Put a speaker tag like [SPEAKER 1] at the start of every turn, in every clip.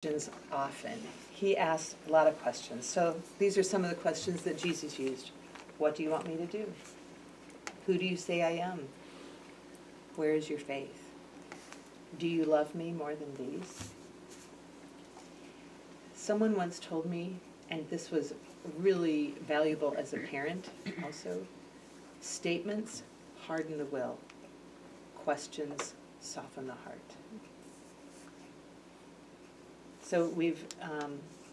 [SPEAKER 1] questions often. He asked a lot of questions. So these are some of the questions that Jesus used. What do you want me to do? Who do you say I am? Where is your faith? Do you love me more than these? Someone once told me, and this was really valuable as a parent also, statements harden the will, questions soften the heart. So we've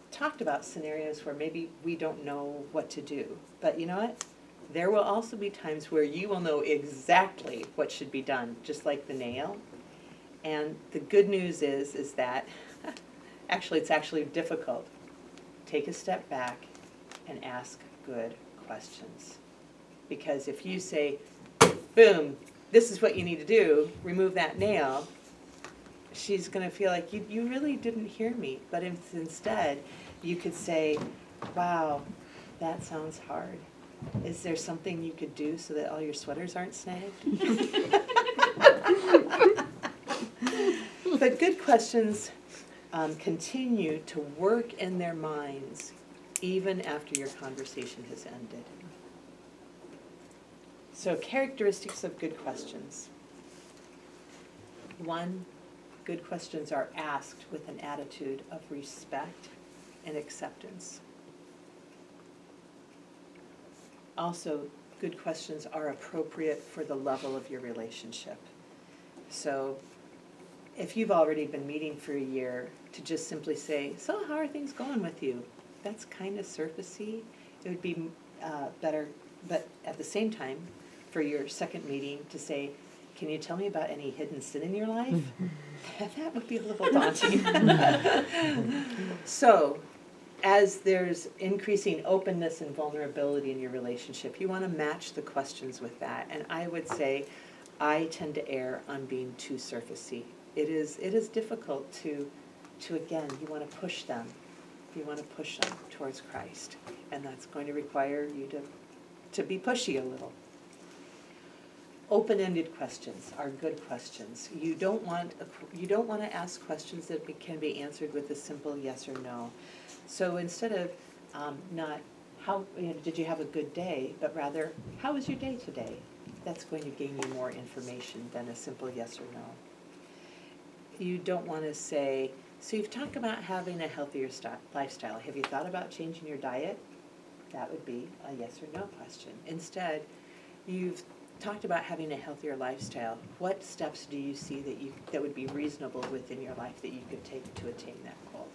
[SPEAKER 1] talked about scenarios where maybe we don't know what to do. But you know what? There will also be times where you will know exactly what should be done, just like the nail. And the good news is that it's actually difficult. Take a step back and ask good questions. Because if you say, boom, this is what you need to do, remove that nail, she's going to feel like you really didn't hear me. But if instead you could say, wow, that sounds hard. Is there something you could do so that all your sweaters aren't snagged? But good questions continue to work in their minds even after your conversation has ended. So characteristics of good questions. 1, good questions are asked with an attitude of respect and acceptance. Also, good questions are appropriate for the level of your relationship. So if you've already been meeting for a year, to just simply say, so how are things going with you? That's kind of surfacey. It would be better, but at the same time, for your second meeting to say, can you tell me about any hidden sin in your life? That would be a little daunting. So, as there's increasing openness and vulnerability in your relationship, you want to match the questions with that. And I would say, I tend to err on being too surfacey. It is difficult to again, you want to push them. You want to push them towards Christ. And that's going to require you to be pushy a little. Open-ended questions are good questions. You don't want to ask questions that can be answered with a simple yes or no. So instead of not how did you have a good day, but rather how was your day today? That's going to gain you more information than a simple yes or no. You don't want to say, so you've talked about having a healthier lifestyle. Have you thought about changing your diet? That would be a yes or no question. Instead, you've talked about having a healthier lifestyle. What steps do you see that would be reasonable within your life that you could take to attain that goal?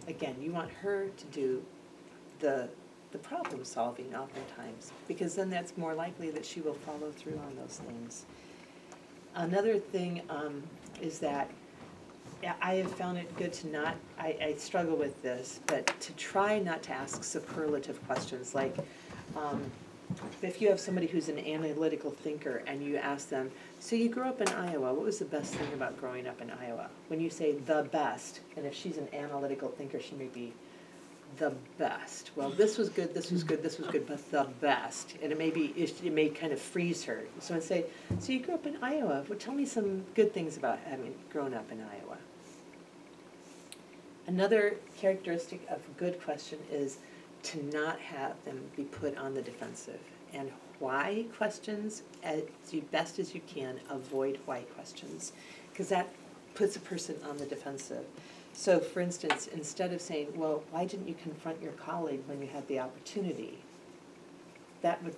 [SPEAKER 1] Again, you want her to do the problem solving oftentimes, because then that's more likely that she will follow through on those things. Another thing is that I have found it good to not, I struggle with this, but to try not to ask superlative questions like, if you have somebody who's an analytical thinker and you ask them, so you grew up in Iowa, what was the best thing about growing up in Iowa? When you say the best, and if she's an analytical thinker, she may be the best. Well, this was good, this was good, this was good, but the best. And it may kind of freeze her. So I'd say, so you grew up in Iowa. Well, tell me some good things about having grown up in Iowa. Another characteristic of a good question is to not have them be put on the defensive. And why questions, as best as you can, avoid why questions, because that puts a person on the defensive. So for instance, instead of saying, well, why didn't you confront your colleague when you had the opportunity? That would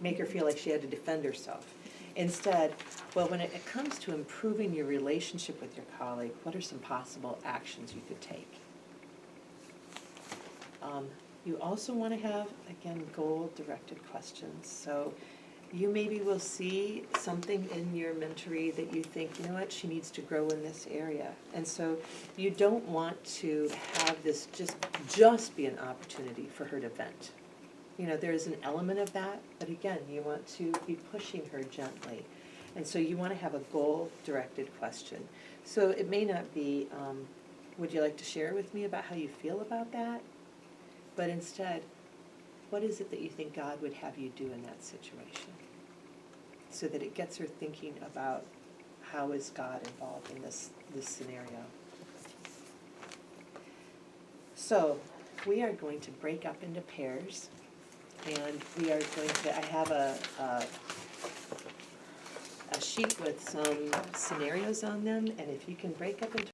[SPEAKER 1] make her feel like she had to defend herself. Instead, well, when it comes to improving your relationship with your colleague, what are some possible actions you could take? You also want to have, again, goal-directed questions. So you maybe will see something in your mentoree that you think, you know what, she needs to grow in this area. And so you don't want to have this just be an opportunity for her to vent. You know, there's an element of that, but again, you want to be pushing her gently. And so you want to have a goal-directed question. So it may not be, would you like to share with me about how you feel about that? But instead, what is it that you think God would have you do in that situation? So that it gets her thinking about how is God involved in this scenario. So we are going to break up into pairs, and we are going to, I have a sheet with some scenarios on them, and if you can break up into